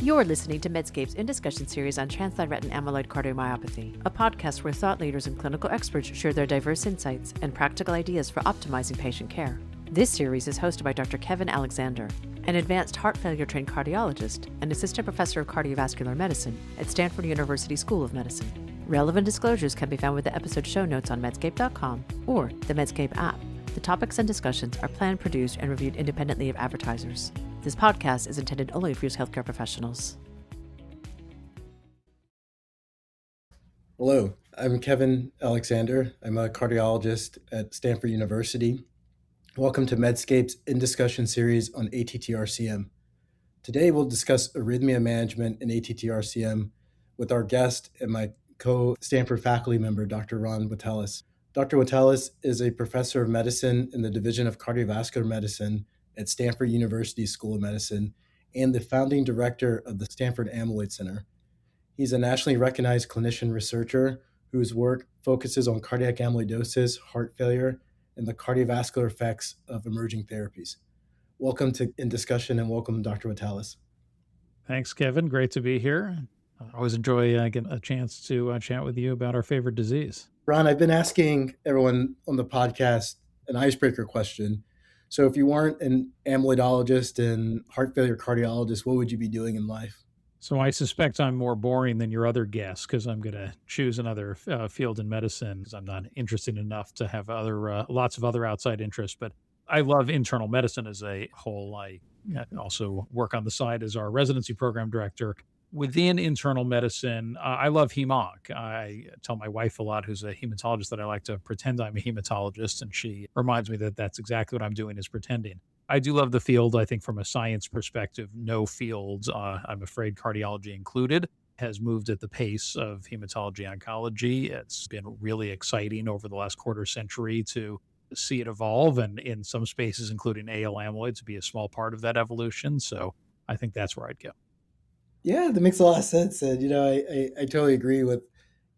You're listening to Medscape's In Discussion series on transthyretin amyloid cardiomyopathy, a podcast where thought leaders and clinical experts share their diverse insights and practical ideas for optimizing patient care. This series is hosted by Dr. Kevin Alexander, an advanced heart failure-trained cardiologist and assistant professor of cardiovascular medicine at Stanford University School of Medicine. Relevant disclosures can be found with the episode show notes on medscape.com or the Medscape app. The topics and discussions are planned, produced, and reviewed independently of advertisers. This podcast is intended only for use healthcare professionals. Hello, I'm Kevin Alexander. I'm a cardiologist at Stanford University. Welcome to Medscape's In Discussion series on ATTR-CM. Today we'll discuss arrhythmia management in ATTR-CM with our guest and my co-Stanford faculty member, Dr. Ron Witteles. Dr. Witteles is a professor of medicine in the Division of Cardiovascular Medicine at Stanford University School of Medicine and the founding director of the Stanford Amyloid Center. He's a nationally recognized clinician researcher whose work focuses on cardiac amyloidosis, heart failure, and the cardiovascular effects of emerging therapies. Welcome to In Discussion and welcome, Dr. Witteles. Thanks, Kevin. Great to be here. I always enjoy getting a chance to chat with you about our favorite disease. Ron, I've been asking everyone on the podcast an icebreaker question. So if you weren't an amyloidologist and heart failure cardiologist, what would you be doing in life? So I suspect I'm more boring than your other guests because I'm going to choose another field in medicine because I'm not interested enough to have lots of other outside interests. But I love internal medicine as a whole. I also work on the side as our residency program director. Within internal medicine, I love hem-onc. I tell my wife a lot, who's a hematologist, that I like to pretend I'm a hematologist, and she reminds me that that's exactly what I'm doing, is pretending. I do love the field. I think from a science perspective, no field, I'm afraid cardiology included, has moved at the pace of hematology oncology. It's been really exciting over the last quarter century to see it evolve, and in some spaces, including AL amyloid, to be a small part of that evolution. So I think that's where I'd go. Yeah, that makes a lot of sense. And, I totally agree with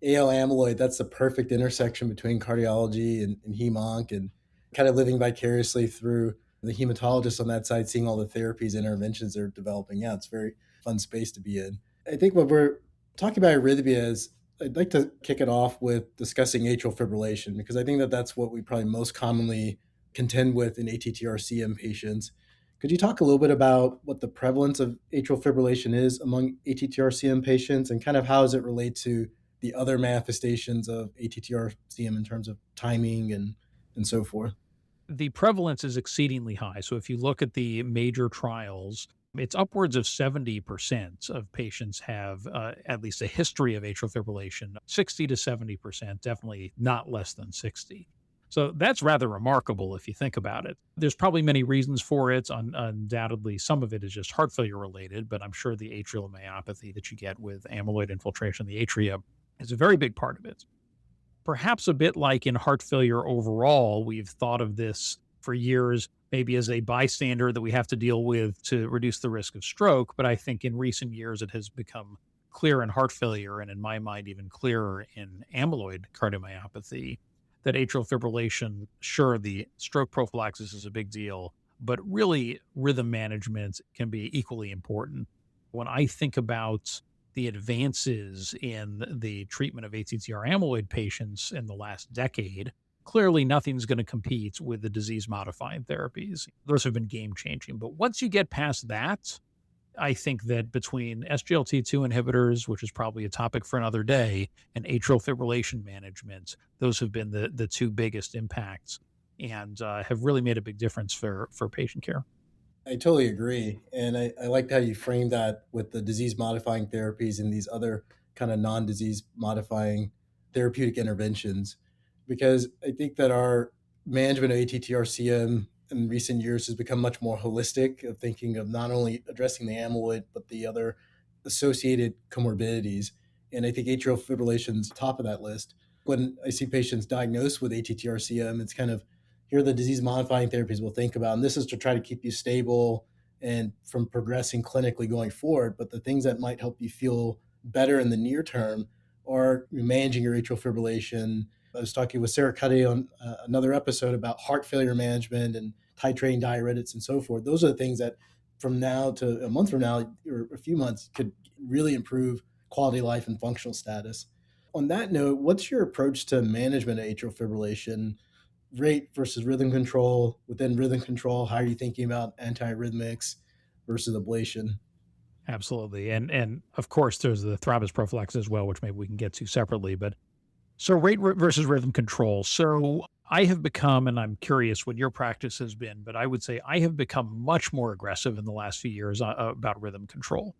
AL amyloid. That's the perfect intersection between cardiology and hem-onc, and kind of living vicariously through the hematologist on that side, seeing all the therapies and interventions they're developing. Yeah, it's a very fun space to be in. I think when we're talking about arrhythmias, I'd like to kick it off with discussing atrial fibrillation, because I think that that's what we probably most commonly contend with in ATTR-CM patients. Could you talk a little bit about what the prevalence of atrial fibrillation is among ATTR-CM patients, and kind of how does it relate to the other manifestations of ATTR-CM in terms of timing and so forth? The prevalence is exceedingly high. So if you look at the major trials, it's upwards of 70% of patients have at least a history of atrial fibrillation, 60 to 70%, definitely not less than 60. So that's rather remarkable if you think about it. There's probably many reasons for it. Undoubtedly, some of it is just heart failure related, but I'm sure the atrial myopathy that you get with amyloid infiltration of the atria is a very big part of it. Perhaps a bit like in heart failure overall, we've thought of this for years, maybe as a bystander that we have to deal with to reduce the risk of stroke. But I think in recent years, it has become clear in heart failure, and in my mind, even clearer in amyloid cardiomyopathy, that atrial fibrillation, sure, the stroke prophylaxis is a big deal, but really rhythm management can be equally important. When I think about the advances in the treatment of ATTR amyloid patients in the last decade, clearly nothing's going to compete with the disease modifying therapies. Those have been game changing. But once you get past that, I think that between SGLT2 inhibitors, which is probably a topic for another day, and atrial fibrillation management, those have been the two biggest impacts and have really made a big difference for patient care. I totally agree. And I liked how you framed that with the disease modifying therapies and these other kind of non-disease modifying therapeutic interventions, because I think that our management of ATTR-CM in recent years has become much more holistic, of thinking of not only addressing the amyloid, but the other associated comorbidities. And I think atrial fibrillation is top of that list. When I see patients diagnosed with ATTR-CM, it's kind of, here are the disease modifying therapies we'll think about. And this is to try to keep you stable and from progressing clinically going forward. But the things that might help you feel better in the near term are managing your atrial fibrillation. I was talking with Sarah Cuddy on another episode about heart failure management and titrating diuretics and so forth. Those are the things that from now to a month from now or a few months could really improve quality of life and functional status. On that note, what's your approach to management of atrial fibrillation, rate versus rhythm control? Within rhythm control, how are you thinking about antiarrhythmics versus ablation? Absolutely. And of course, there's the thrombus prophylaxis as well, which maybe we can get to separately. But so versus rhythm control. So I have become, and I'm curious what your practice has been, but I would say I have become much more aggressive in the last few years about rhythm control.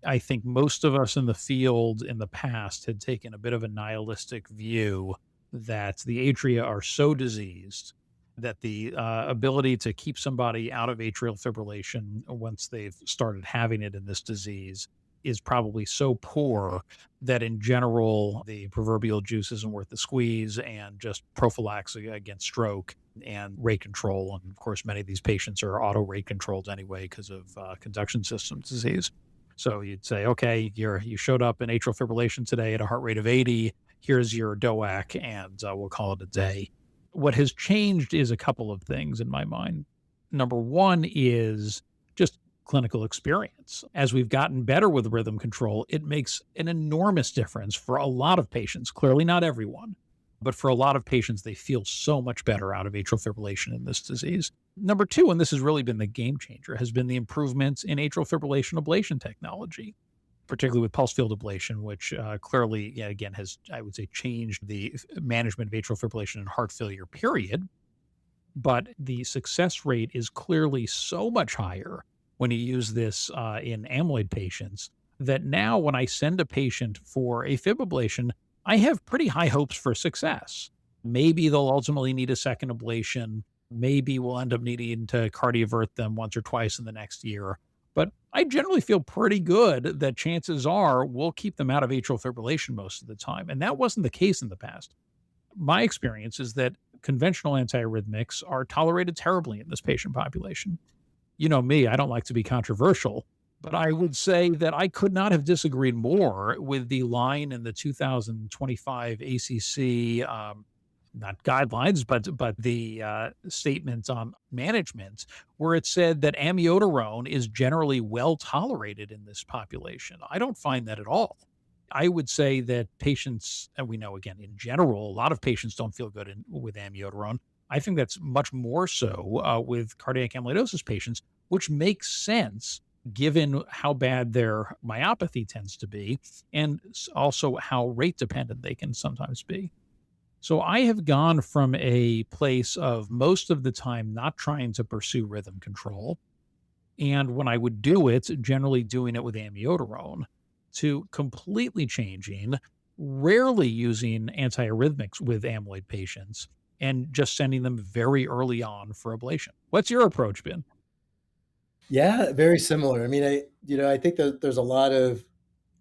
I think most of us in the field in the past had taken a bit of a nihilistic view that the atria are so diseased that the ability to keep somebody out of atrial fibrillation once they've started having it in this disease is probably so poor that in general, the proverbial juice isn't worth the squeeze, and just prophylaxis against stroke and rate control. And of course, many of these patients are auto rate controlled anyway because of conduction system disease. So you'd say, okay, you showed up in atrial fibrillation today at a heart rate of 80. Here's your DOAC, and we'll call it a day. What has changed is a couple of things in my mind. Number one is just clinical experience. As we've gotten better with rhythm control, it makes an enormous difference for a lot of patients. Clearly, not everyone, but for a lot of patients, they feel so much better out of atrial fibrillation in this disease. Number two, and this has really been the game changer, has been the improvements in atrial fibrillation ablation technology, particularly with pulse field ablation, which clearly, yeah, again, has, I would say, changed the management of atrial fibrillation and heart failure, period. But the success rate is clearly so much higher when you use this in amyloid patients that now when I send a patient for AFib ablation, I have pretty high hopes for success. Maybe they'll ultimately need a second ablation. Maybe we'll end up needing to cardiovert them once or twice in the next year. But I generally feel pretty good that chances are we'll keep them out of atrial fibrillation most of the time. And that wasn't the case in the past. My experience is that conventional antiarrhythmics are tolerated terribly in this patient population. You know me, I don't like to be controversial, but I would say that I could not have disagreed more with the line in the 2025 ACC, not guidelines, but the statements on management, where it said that amiodarone is generally well tolerated in this population. I don't find that at all. I would say that patients, and we know again, in general, a lot of patients don't feel good with amiodarone. I think that's much more so with cardiac amyloidosis patients, which makes sense given how bad their myopathy tends to be and also how rate dependent they can sometimes be. So I have gone from a place of most of the time not trying to pursue rhythm control, and when I would do it, generally doing it with amiodarone, to completely changing, rarely using antiarrhythmics with amyloid patients and just sending them very early on for ablation. What's your approach been? Yeah, very similar. I mean, I think that there's a lot of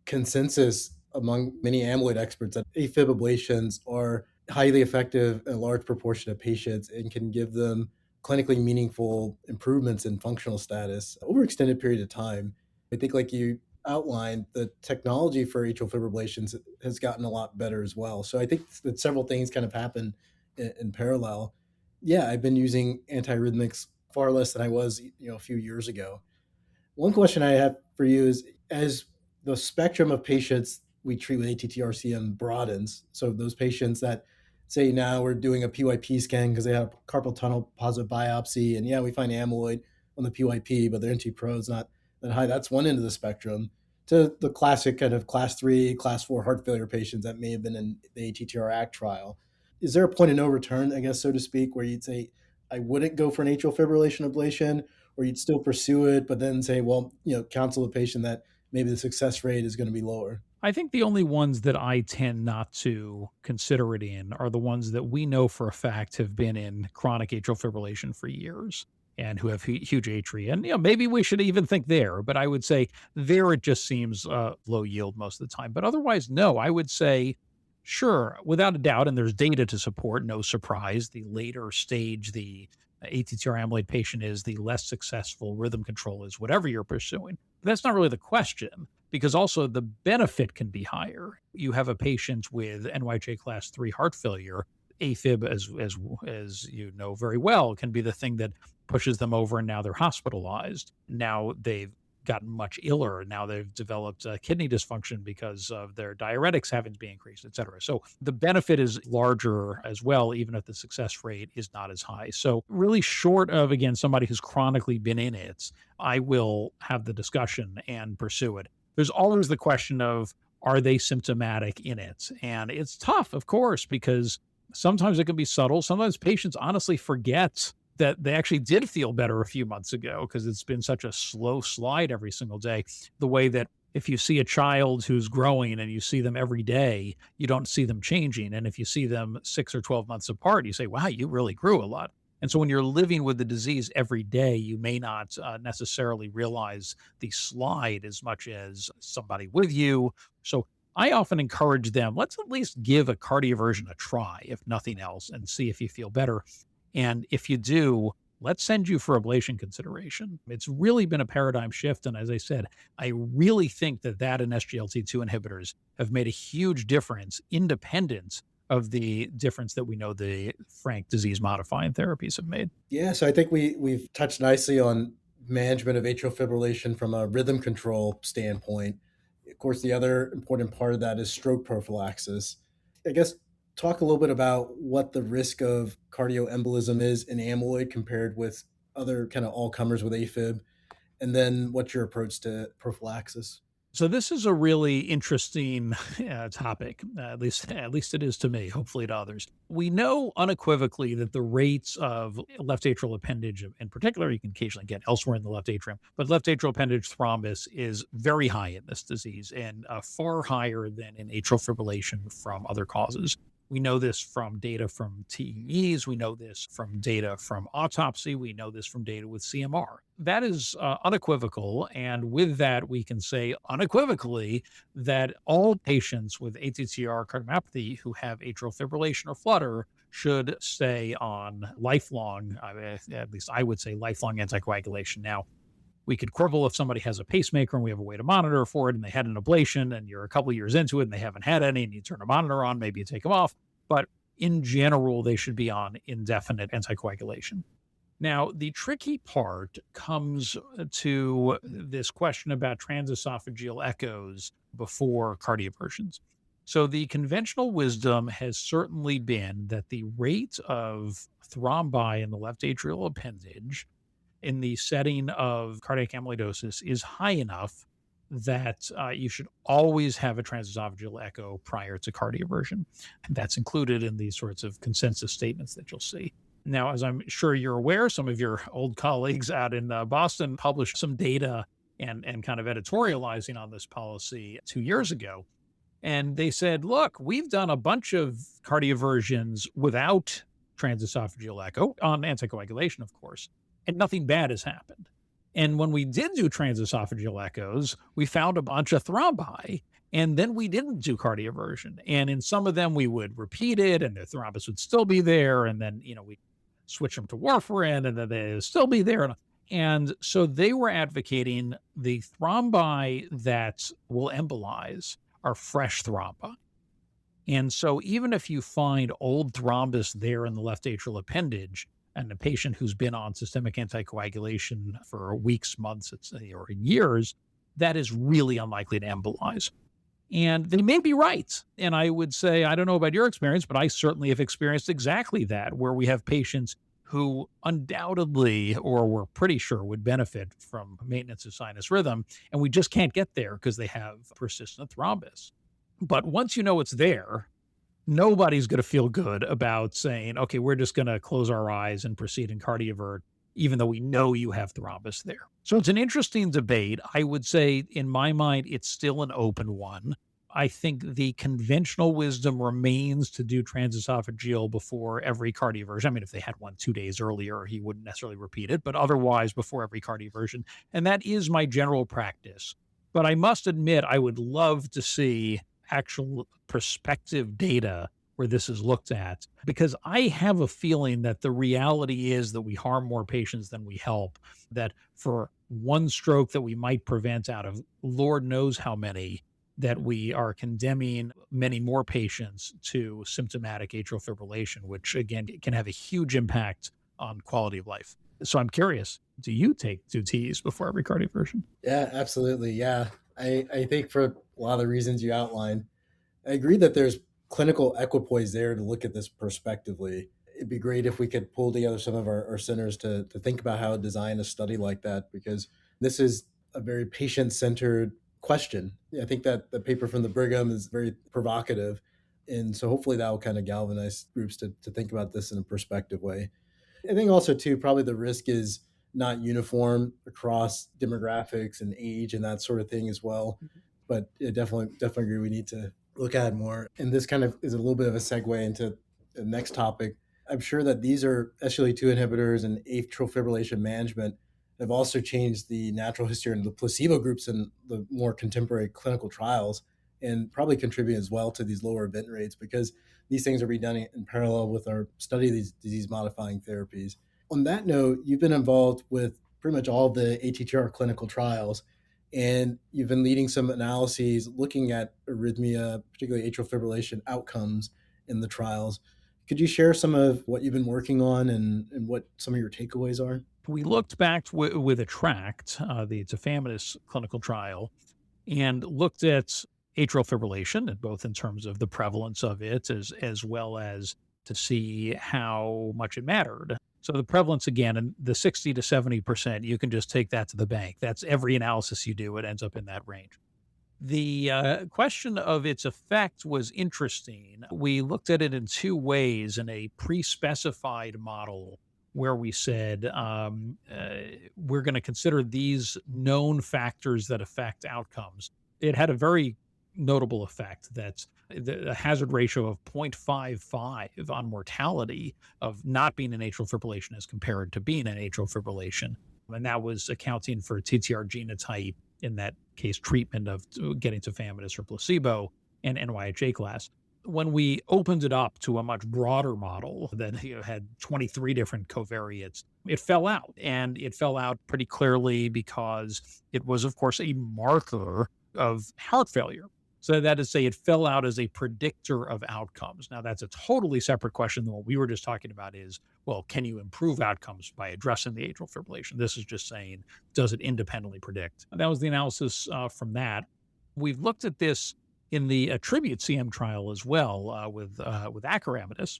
consensus among many amyloid experts that AFib ablations are highly effective in a large proportion of patients and can give them clinically meaningful improvements in functional status over extended period of time. I think, like you outlined, the technology for atrial fibrillations has gotten a lot better as well. So I think that several things kind of happen in parallel. Yeah, I've been using antiarrhythmics far less than I was, a few years ago. One question I have for you is, as the spectrum of patients we treat with ATTR-CM broadens, so those patients that say now we're doing a PYP scan because they have carpal tunnel positive biopsy, and yeah, we find amyloid on the PYP, but their NT-pro is not that high. That's one end of the spectrum. To the classic kind of class 3, class 4 heart failure patients that may have been in the ATTR-ACT trial. Is there a point of no return, I guess, so to speak, where you'd say, I wouldn't go for an atrial fibrillation ablation, or you'd still pursue it, but then say, well, counsel the patient that maybe the success rate is going to be lower? I think the only ones that I tend not to consider it in are the ones that we know for a fact have been in chronic atrial fibrillation for years and who have huge atria. And maybe we should even think there, but I would say there it just seems low yield most of the time. But otherwise, no, I would say sure, without a doubt, and there's data to support, no surprise, the later stage the ATTR amyloid patient is, the less successful rhythm control is, whatever you're pursuing. But that's not really the question, because also the benefit can be higher. You have a patient with NYHA class 3 heart failure. AFib, as you know very well, can be the thing that pushes them over, and now they're hospitalized. Now they've gotten much iller. Now they've developed kidney dysfunction because of their diuretics having to be increased, et cetera. So the benefit is larger as well, even if the success rate is not as high. So really short of, again, somebody who's chronically been in it, I will have the discussion and pursue it. There's always the question of, are they symptomatic in it? And it's tough, of course, because sometimes it can be subtle. Sometimes patients honestly forget that they actually did feel better a few months ago because it's been such a slow slide every single day. The way that if you see a child who's growing and you see them every day, you don't see them changing. And if you see them 6 or 12 months apart, you say, wow, you really grew a lot. And so when you're living with the disease every day, you may not necessarily realize the slide as much as somebody with you. So I often encourage them, let's at least give a cardioversion a try, if nothing else, and see if you feel better. And if you do, let's send you for ablation consideration. It's really been a paradigm shift. And as I said, I really think that and SGLT2 inhibitors have made a huge difference independent of the difference that we know the frank disease modifying therapies have made. Yeah, so I think we've touched nicely on management of atrial fibrillation from a rhythm control standpoint. Of course, the other important part of that is stroke prophylaxis. I guess talk a little bit about what the risk of cardioembolism is in amyloid compared with other kind of all-comers with AFib, and then what's your approach to prophylaxis? So this is a really interesting topic. At least it is to me. Hopefully to others. We know unequivocally that the rates of left atrial appendage, in particular, you can occasionally get elsewhere in the left atrium, but left atrial appendage thrombus is very high in this disease and far higher than in atrial fibrillation from other causes. We know this from data from TEEs. We know this from data from autopsy. We know this from data with CMR. That is unequivocal. And with that, we can say unequivocally that all patients with ATTR cardiomyopathy who have atrial fibrillation or flutter should stay on lifelong, at least I would say lifelong anticoagulation. Now, we could quibble if somebody has a pacemaker and we have a way to monitor for it and they had an ablation and you're a couple of years into it and they haven't had any and you turn a monitor on, maybe you take them off. But in general, they should be on indefinite anticoagulation. Now, the tricky part comes to this question about transesophageal echoes before cardioversions. So the conventional wisdom has certainly been that the rate of thrombi in the left atrial appendage in the setting of cardiac amyloidosis is high enough that you should always have a transesophageal echo prior to cardioversion. And that's included in these sorts of consensus statements that you'll see. Now, as I'm sure you're aware, some of your old colleagues out in Boston published some data and kind of editorializing on this policy 2 years ago. And they said, look, we've done a bunch of cardioversions without transesophageal echo on anticoagulation, of course, and nothing bad has happened. And when we did do transesophageal echoes, we found a bunch of thrombi, and then we didn't do cardioversion. And in some of them, we would repeat it, and the thrombus would still be there, and then we switch them to warfarin, and then they would still be there. And so they were advocating the thrombi that will embolize are fresh thrombi. And so even if you find old thrombus there in the left atrial appendage, and a patient who's been on systemic anticoagulation for weeks, months, or years, that is really unlikely to embolize. And they may be right. And I would say, I don't know about your experience, but I certainly have experienced exactly that, where we have patients who undoubtedly, or we're pretty sure, would benefit from maintenance of sinus rhythm, and we just can't get there because they have persistent thrombus. But once you know it's there, nobody's going to feel good about saying, okay, we're just going to close our eyes and proceed in cardiovert, even though we know you have thrombus there. So it's an interesting debate. I would say, in my mind, it's still an open one. I think the conventional wisdom remains to do transesophageal before every cardioversion. I mean, if they had one 2 days earlier, he wouldn't necessarily repeat it, but otherwise before every cardioversion. And that is my general practice. But I must admit, I would love to see actual prospective data where this is looked at, because I have a feeling that the reality is that we harm more patients than we help, that for one stroke that we might prevent out of Lord knows how many, that we are condemning many more patients to symptomatic atrial fibrillation, which again can have a huge impact on quality of life. So I'm curious, do you take 2 Ts before every cardioversion? Yeah, absolutely. Yeah. I think for a lot of the reasons you outlined, I agree that there's clinical equipoise there to look at this prospectively. It'd be great if we could pull together some of our centers to think about how to design a study like that, because this is a very patient centered question. I think that the paper from the Brigham is very provocative. And so hopefully that will kind of galvanize groups to think about this in a perspective way. I think also too, probably the risk is not uniform across demographics and age and that sort of thing as well. But yeah, definitely agree. We need to look at it more. And this kind of is a little bit of a segue into the next topic. I'm sure that these are SGLT2 inhibitors and atrial fibrillation management have also changed the natural history and the placebo groups in the more contemporary clinical trials, and probably contribute as well to these lower event rates, because these things are being done in parallel with our study of these disease modifying therapies. On that note, you've been involved with pretty much all of the ATTR clinical trials, and you've been leading some analyses looking at arrhythmia, particularly atrial fibrillation outcomes in the trials. Could you share some of what you've been working on and what some of your takeaways are? We looked back with ATTRACT, the tafamidis clinical trial, and looked at atrial fibrillation, and both in terms of the prevalence of it as well as to see how much it mattered. So the prevalence again, and the 60 to 70%, you can just take that to the bank. That's every analysis you do, it ends up in that range. The question of its effect was interesting. We looked at it in 2 ways in a pre specified model where we said we're going to consider these known factors that affect outcomes. It had a very notable effect that the hazard ratio of 0.55 on mortality of not being in atrial fibrillation as compared to being in atrial fibrillation. And that was accounting for TTR genotype, in that case, treatment of getting tafamidis or placebo, and NYHA class. When we opened it up to a much broader model that had 23 different covariates, it fell out. And it fell out pretty clearly because it was, of course, a marker of heart failure. So that is to say, it fell out as a predictor of outcomes. Now, that's a totally separate question than what we were just talking about is, well, can you improve outcomes by addressing the atrial fibrillation? This is just saying, does it independently predict? That was the analysis from that. We've looked at this in the ATTRibute-CM trial as well with acoramidis.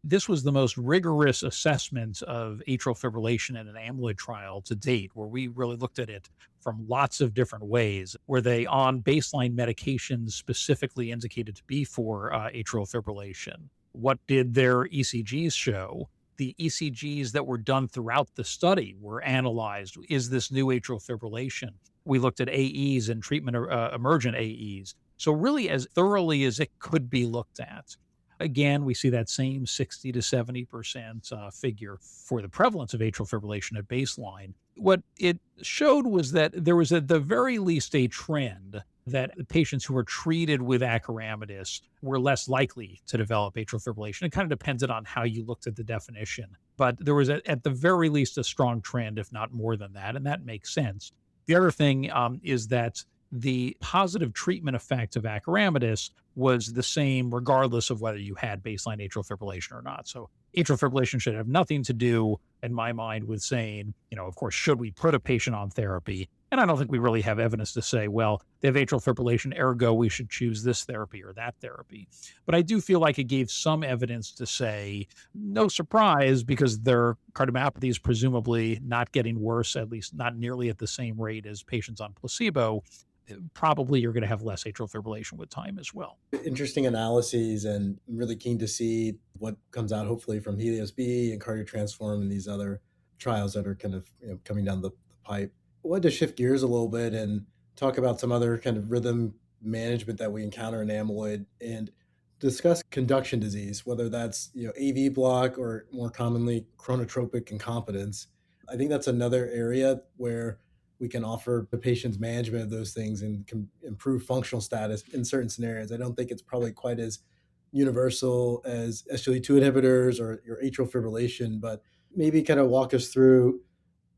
This was the most rigorous assessment of atrial fibrillation in an amyloid trial to date, where we really looked at it from lots of different ways. Were they on baseline medications specifically indicated to be for atrial fibrillation? What did their ECGs show? The ECGs that were done throughout the study were analyzed. Is this new atrial fibrillation? We looked at AEs and treatment emergent AEs. So really as thoroughly as it could be looked at. Again, we see that same 60 to 70% figure for the prevalence of atrial fibrillation at baseline. What it showed was that there was at the very least a trend that the patients who were treated with acoramidis were less likely to develop atrial fibrillation. It kind of depended on how you looked at the definition, but there was at the very least a strong trend, if not more than that, and that makes sense. The other thing is that the positive treatment effect of acoramidis was the same regardless of whether you had baseline atrial fibrillation or not. So atrial fibrillation should have nothing to do, in my mind, with saying, of course, should we put a patient on therapy? And I don't think we really have evidence to say, well, they have atrial fibrillation, ergo we should choose this therapy or that therapy. But I do feel like it gave some evidence to say, no surprise, because their cardiomyopathy is presumably not getting worse, at least not nearly at the same rate as patients on placebo. Probably you're going to have less atrial fibrillation with time as well. Interesting analyses, and I'm really keen to see what comes out hopefully from Helios B and CardioTransform and these other trials that are kind of coming down the pipe. I wanted to shift gears a little bit and talk about some other kind of rhythm management that we encounter in amyloid and discuss conduction disease, whether that's AV block or more commonly chronotropic incompetence. I think that's another area where we can offer the patient's management of those things and can improve functional status in certain scenarios. I don't think it's probably quite as universal as SGLT2 inhibitors or your atrial fibrillation, but maybe kind of walk us through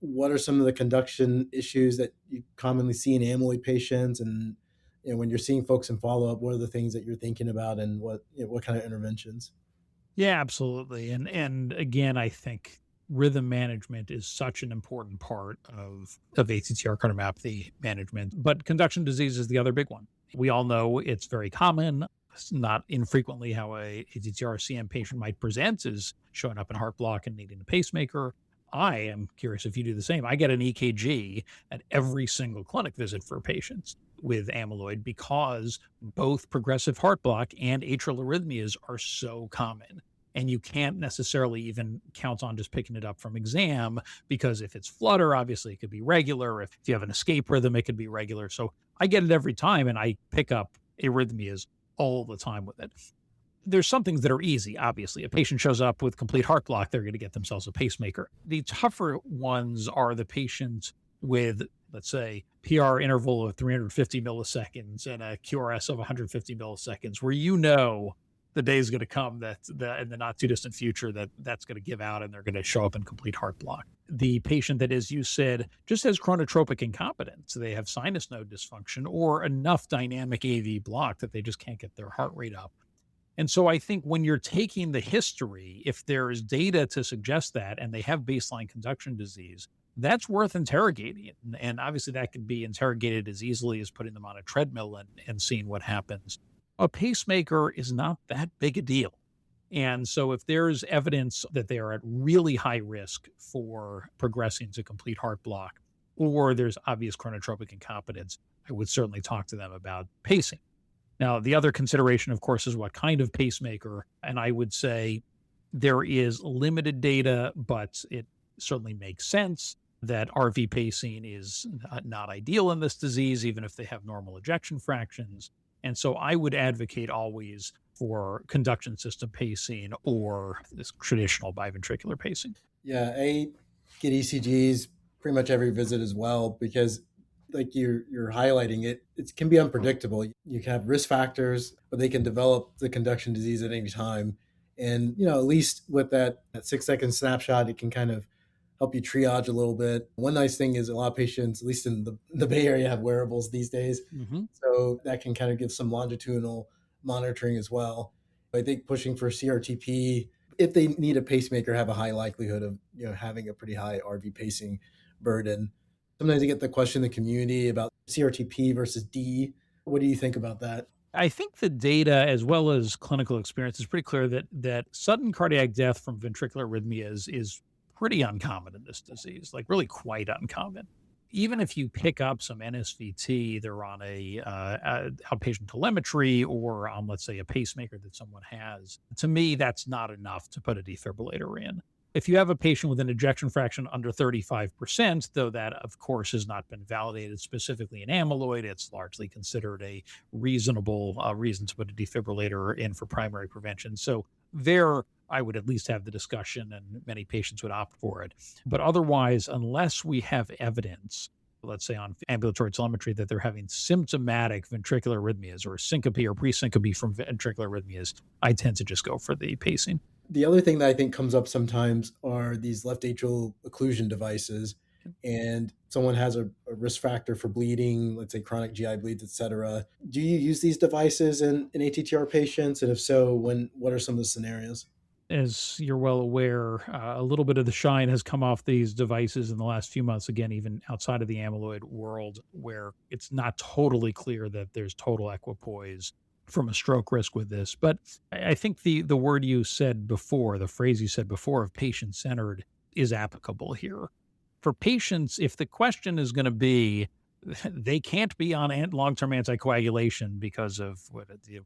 what are some of the conduction issues that you commonly see in amyloid patients, and when you're seeing folks in follow-up, what are the things that you're thinking about, and what kind of interventions? Yeah, absolutely. And again, I think rhythm management is such an important part of ATTR cardiomyopathy management. But conduction disease is the other big one. We all know it's very common. It's not infrequently how a ATTR-CM patient might present is showing up in heart block and needing a pacemaker. I am curious if you do the same. I get an EKG at every single clinic visit for patients with amyloid because both progressive heart block and atrial arrhythmias are so common. And you can't necessarily even count on just picking it up from exam because if it's flutter, obviously it could be regular. If you have an escape rhythm, it could be regular. So I get it every time and I pick up arrhythmias all the time with it. There's some things that are easy, obviously. A patient shows up with complete heart block, they're going to get themselves a pacemaker. The tougher ones are the patients with, let's say, PR interval of 350 milliseconds and a QRS of 150 milliseconds, where the day is going to come in the not too distant future that's going to give out and they're going to show up in complete heart block. The patient that, as you said, just has chronotropic incompetence. They have sinus node dysfunction or enough dynamic AV block that they just can't get their heart rate up. And so I think when you're taking the history, if there is data to suggest that and they have baseline conduction disease, that's worth interrogating. And obviously that can be interrogated as easily as putting them on a treadmill and seeing what happens. A pacemaker is not that big a deal. And so if there's evidence that they are at really high risk for progressing to complete heart block, or there's obvious chronotropic incompetence, I would certainly talk to them about pacing. Now, the other consideration, of course, is what kind of pacemaker. And I would say there is limited data, but it certainly makes sense that RV pacing is not ideal in this disease, even if they have normal ejection fractions. And so I would advocate always for conduction system pacing or this traditional biventricular pacing. Yeah, I get ECGs pretty much every visit as well because, like you're highlighting it can be unpredictable. You can have risk factors, but they can develop the conduction disease at any time. And at least with that 6-second snapshot, it can kind of help you triage a little bit. One nice thing is a lot of patients, at least in the Bay Area, have wearables these days. Mm-hmm. So that can kind of give some longitudinal monitoring as well. I think pushing for CRTP, if they need a pacemaker, have a high likelihood of having a pretty high RV pacing burden. Sometimes I get the question in the community about CRTP versus D. What do you think about that? I think the data, as well as clinical experience, is pretty clear that sudden cardiac death from ventricular arrhythmias is pretty uncommon in this disease, like really quite uncommon. Even if you pick up some NSVT, either on a outpatient telemetry or on, let's say, a pacemaker that someone has, to me, that's not enough to put a defibrillator in. If you have a patient with an ejection fraction under 35%, though that, of course, has not been validated specifically in amyloid, it's largely considered a reasonable reason to put a defibrillator in for primary prevention. So there, I would at least have the discussion, and many patients would opt for it. But otherwise, unless we have evidence, let's say on ambulatory telemetry, that they're having symptomatic ventricular arrhythmias or syncope or pre-syncope from ventricular arrhythmias, I tend to just go for the pacing. The other thing that I think comes up sometimes are these left atrial occlusion devices, and someone has a risk factor for bleeding, let's say chronic GI bleeds, et cetera. Do you use these devices in ATTR patients? And if so, what are some of the scenarios? As you're well aware, a little bit of the shine has come off these devices in the last few months, again, even outside of the amyloid world, where it's not totally clear that there's total equipoise from a stroke risk with this. But I think the word you said before, the phrase you said before of patient-centered is applicable here. For patients, if the question is going to be, they can't be on long-term anticoagulation because of the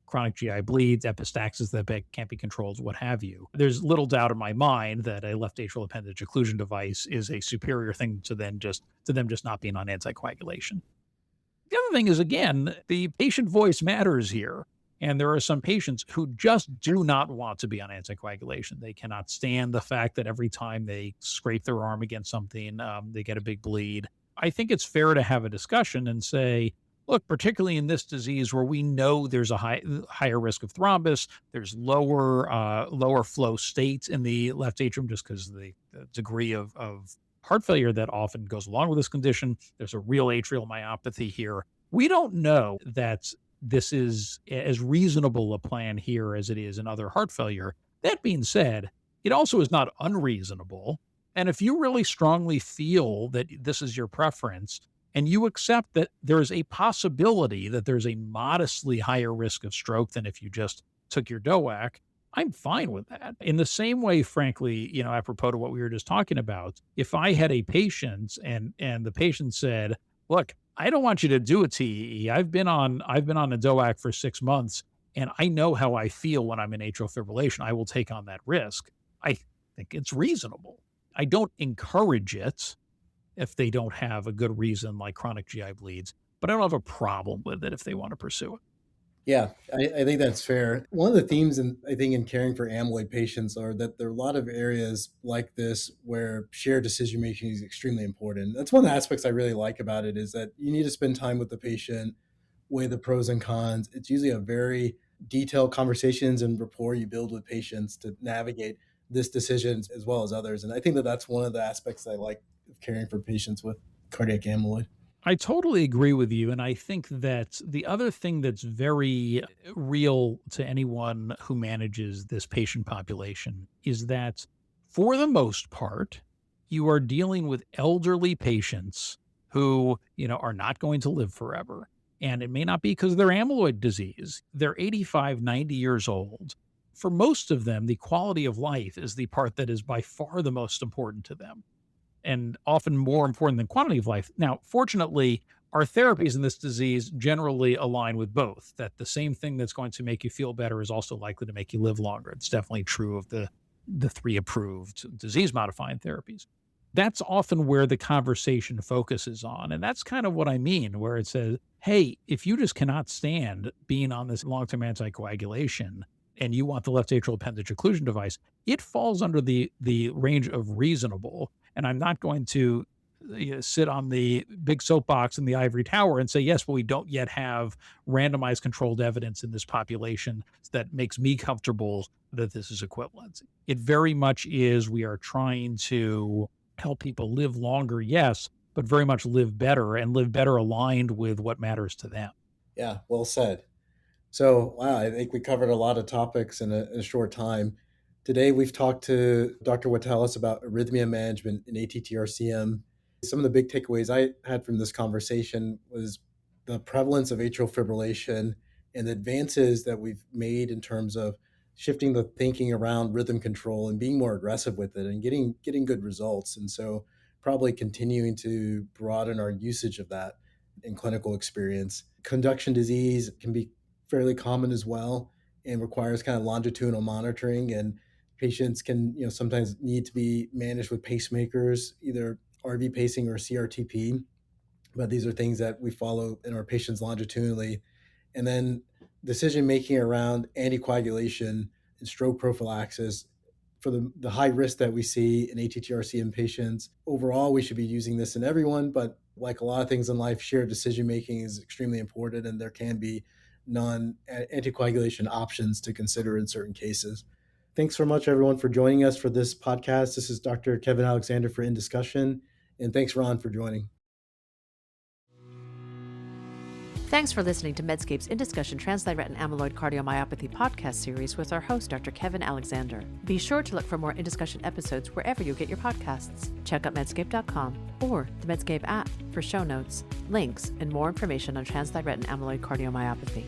chronic GI bleeds, epistaxis that can't be controlled, what have you. There's little doubt in my mind that a left atrial appendage occlusion device is a superior thing to them just not being on anticoagulation. The other thing is, again, the patient voice matters here. And there are some patients who just do not want to be on anticoagulation. They cannot stand the fact that every time they scrape their arm against something, they get a big bleed. I think it's fair to have a discussion and say, look, particularly in this disease where we know there's a higher risk of thrombus, there's lower flow states in the left atrium just because of the degree of heart failure that often goes along with this condition. There's a real atrial myopathy here. We don't know that this is as reasonable a plan here as it is in other heart failure. That being said, it also is not unreasonable. And if you really strongly feel that this is your preference and you accept that there is a possibility that there's a modestly higher risk of stroke than if you just took your DOAC, I'm fine with that. In the same way, frankly, apropos to what we were just talking about, if I had a patient and the patient said, look, I don't want you to do a TEE. I've been on a DOAC for 6 months and I know how I feel when I'm in atrial fibrillation. I will take on that risk. I think it's reasonable. I don't encourage it if they don't have a good reason like chronic GI bleeds, but I don't have a problem with it if they want to pursue it. Yeah, I think that's fair. One of the themes in caring for amyloid patients are that there are a lot of areas like this where shared decision making is extremely important. That's one of the aspects I really like about it, is that you need to spend time with the patient, weigh the pros and cons. It's usually a very detailed conversations and rapport you build with patients to navigate this decision as well as others. And I think that that's one of the aspects I like of caring for patients with cardiac amyloid. I totally agree with you. And I think that the other thing that's very real to anyone who manages this patient population is that for the most part, you are dealing with elderly patients who, are not going to live forever. And it may not be because of their amyloid disease. They're 85, 90 years old. For most of them, the quality of life is the part that is by far the most important to them, and often more important than quantity of life. Now, fortunately, our therapies in this disease generally align with both, that the same thing that's going to make you feel better is also likely to make you live longer. It's definitely true of the 3 approved disease-modifying therapies. That's often where the conversation focuses on. And that's kind of what I mean, where it says, hey, if you just cannot stand being on this long-term anticoagulation and you want the left atrial appendage occlusion device, it falls under the range of reasonable. And I'm not going to sit on the big soapbox in the ivory tower and say, yes, but we don't yet have randomized controlled evidence in this population that makes me comfortable that this is equivalent. It very much is, we are trying to help people live longer, yes, but very much live better, and live better aligned with what matters to them. Yeah, well said. So, wow, I think we covered a lot of topics in a short time. Today, we've talked to Dr. Witteles about arrhythmia management in ATTR-CM. Some of the big takeaways I had from this conversation was the prevalence of atrial fibrillation and the advances that we've made in terms of shifting the thinking around rhythm control and being more aggressive with it and getting good results. And so probably continuing to broaden our usage of that in clinical experience. Conduction disease can be fairly common as well and requires kind of longitudinal monitoring, and patients can sometimes need to be managed with pacemakers, either RV pacing or CRTP, but these are things that we follow in our patients longitudinally. And then decision making around anticoagulation and stroke prophylaxis for the high risk that we see in ATTR-CM patients. Overall, we should be using this in everyone, but like a lot of things in life, shared decision making is extremely important, and there can be non-anticoagulation options to consider in certain cases. Thanks so much, everyone, for joining us for this podcast. This is Dr. Kevin Alexander for In Discussion, and thanks, Ron, for joining. Thanks for listening to Medscape's In Discussion Transthyretin Amyloid Cardiomyopathy podcast series with our host, Dr. Kevin Alexander. Be sure to look for more In Discussion episodes wherever you get your podcasts. Check out medscape.com or the Medscape app for show notes, links, and more information on transthyretin amyloid cardiomyopathy.